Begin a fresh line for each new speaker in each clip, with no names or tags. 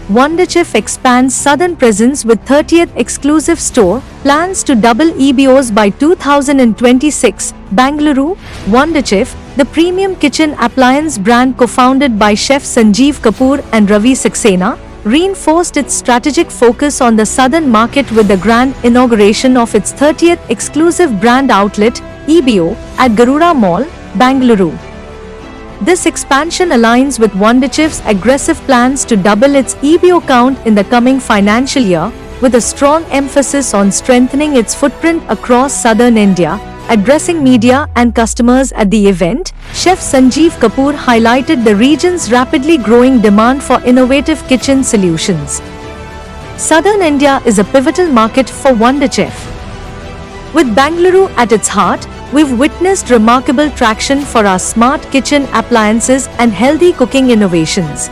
WonderChef expands southern presence with 30th exclusive store, plans to double EBOs by 2026. Bengaluru, WonderChef, the premium kitchen appliance brand co-founded by Chef Sanjeev Kapoor and Ravi Saxena, reinforced its strategic focus on the southern market with the grand inauguration of its 30th exclusive brand outlet, EBO, at Garuda Mall, Bengaluru. This expansion aligns with WonderChef's aggressive plans to double its EBO count in the coming financial year, with a strong emphasis on strengthening its footprint across southern India. Addressing media and customers at the event, Chef Sanjeev Kapoor highlighted the region's rapidly growing demand for innovative kitchen solutions. Southern India is a pivotal market for WonderChef. With Bengaluru at its heart, we've witnessed remarkable traction for our smart kitchen appliances and healthy cooking innovations.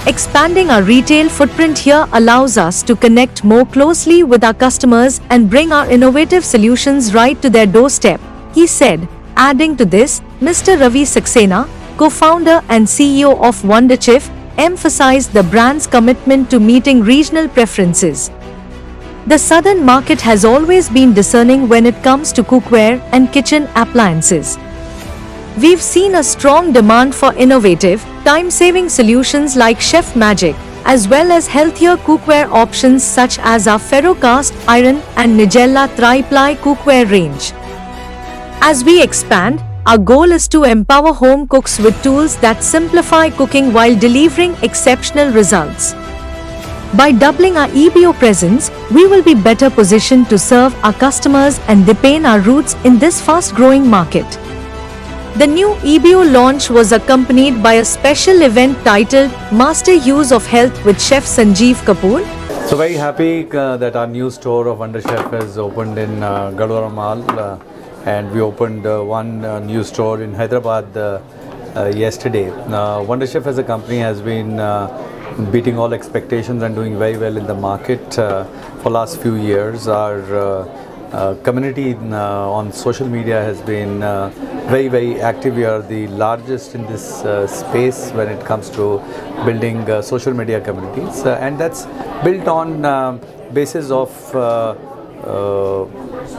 Expanding our retail footprint here allows us to connect more closely with our customers and bring our innovative solutions right to their doorstep, he said. Adding to this, Mr. Ravi Saxena, co-founder and CEO of WonderChef, emphasized the brand's commitment to meeting regional preferences. The southern market has always been discerning when it comes to cookware and kitchen appliances. We've seen a strong demand for innovative, time-saving solutions like Chef Magic, as well as healthier cookware options such as our Ferro Cast Iron and Nigella Tri-ply cookware range. As we expand, our goal is to empower home cooks with tools that simplify cooking while delivering exceptional results. By doubling our EBO presence, we will be better positioned to serve our customers and deepen our roots in this fast-growing market. The new EBO launch was accompanied by a special event titled Master Use of Health with Chef Sanjeev Kapoor.
So very happy that our new store of WonderChef has opened in Garuda Mall, and we opened one new store in Hyderabad yesterday. WonderChef as a company has been beating all expectations and doing very well in the market for last few years. Our community on social media has been very active. We are the largest in this space when it comes to building social media communities, and that's built on basis of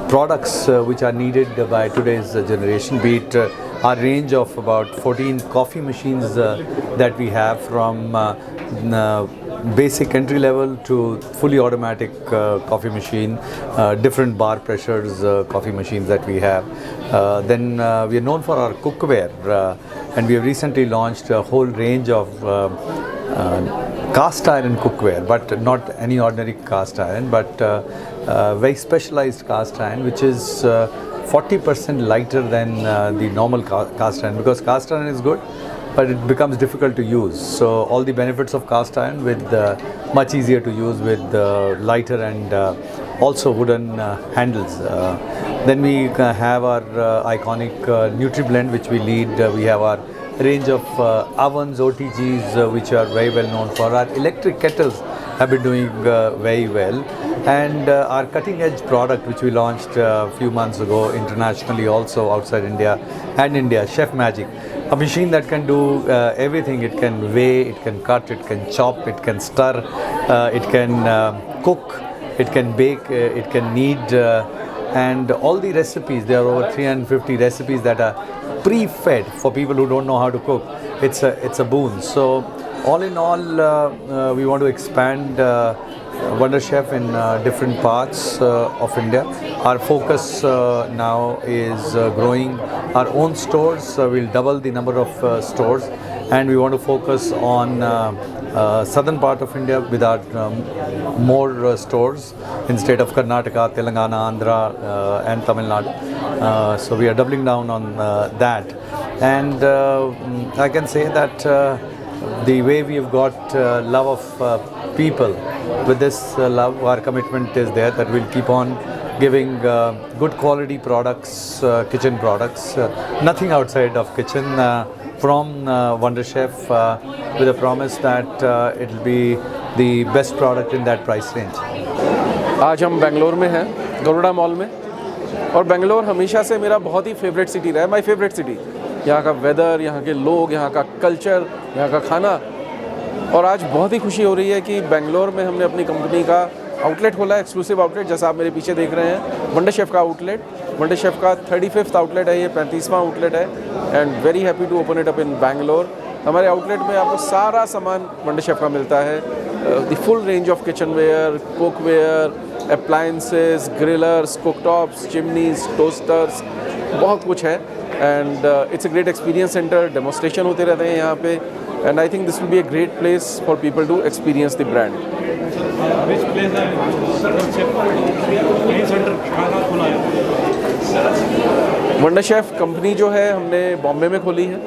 products which are needed by today's generation, be it our range of about 14 coffee machines that we have, from basic entry level to fully automatic coffee machine, different bar pressures coffee machines that we have. Then we are known for our cookware, and we have recently launched a whole range of cast iron cookware, but not any ordinary cast iron, but very specialized cast iron, which is 40% lighter than the normal cast iron, because cast iron is good, but it becomes difficult to use. So all the benefits of cast iron with much easier to use with lighter and also wooden handles. Then we have our iconic NutriBlend, which we lead. We have our range of ovens, OTGs, which are very well known for. Our electric kettles have been doing very well, and our cutting edge product which we launched a few months ago internationally, also outside India and India, Chef Magic, a machine that can do everything. It can weigh, it can cut, it can chop, it can stir, it can cook, it can bake, it can knead, and all the recipes. There are over 350 recipes that are pre-fed for people who don't know how to cook. It's a boon. So all in all, we want to expand WonderChef in different parts of India. Our focus now is growing our own stores. We'll double the number of stores, and we want to focus on southern part of India with our more stores in state of Karnataka, Telangana, Andhra and Tamil Nadu. So we are doubling down on that, and I can say that the way we have got love of people, with this love, our commitment is there that we'll keep on giving good quality products, kitchen products, nothing outside of kitchen, from WonderChef, with a promise that it will be the best product in that price range.
आज हम बेंगलोर में हैं, Garuda mall में, और बेंगलोर हमेशा से मेरा बहुत ही फेवरेट सिटी रहा है, माय फेवरेट सिटी। यहाँ का वेदर, यहाँ के लोग, यहाँ का कल्चर, यहाँ का खाना और आज बहुत ही खुशी हो रही है कि बेंगलोर में हमने अपनी कंपनी का आउटलेट खोला है, एक्सक्लूसिव आउटलेट, जैसा आप मेरे पीछे देख रहे हैं, वंडर शेफ़ का आउटलेट। वंडर शेफ़ का 35वां आउटलेट है, ये 35वां आउटलेट है, and very happy to open it up in Bangalore. हमारे आउटलेट में आपको सारा सामान वंडर शेफ़ का मिलता है, the full range of kitchenware, cookware, appliances, grillers, cooktops, chimneys, toasters, बहुत कुछ है। And it's a great experience centre, demonstration होते रहते हैं यहाँ पे, and I think this will be a great place for people to experience the brand. Wonderchef company जो है हमने बॉम्बे में खोली है,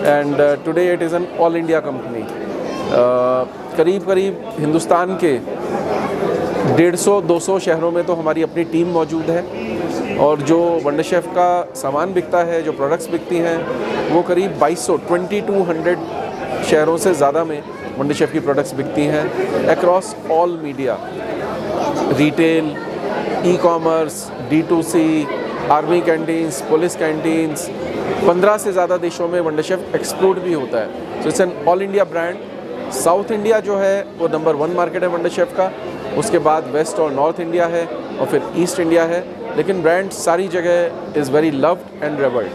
and today it is an all India company. करीब करीब हिंदुस्तान के 150-200 शहरों में तो हमारी अपनी टीम मौजूद है, और जो वंडर शेफ़ का सामान बिकता है, जो प्रोडक्ट्स बिकती हैं, वो करीब 2200 शहरों से ज़्यादा में वंडर शेफ़ की प्रोडक्ट्स बिकती हैं across all media, retail, e commerce, D2C, army canteens, police canteens. 15 से ज़्यादा देशों में वंडर शेफ़ एक्सपोर्ट भी होता है। So it's an all India brand. South India जो है वो नंबर 1 मार्केट है वंडर शेफ़ का, उसके बाद वेस्ट और नॉर्थ इंडिया है, और फिर ईस्ट इंडिया है, लेकिन ब्रांड सारी जगह is very loved and reward.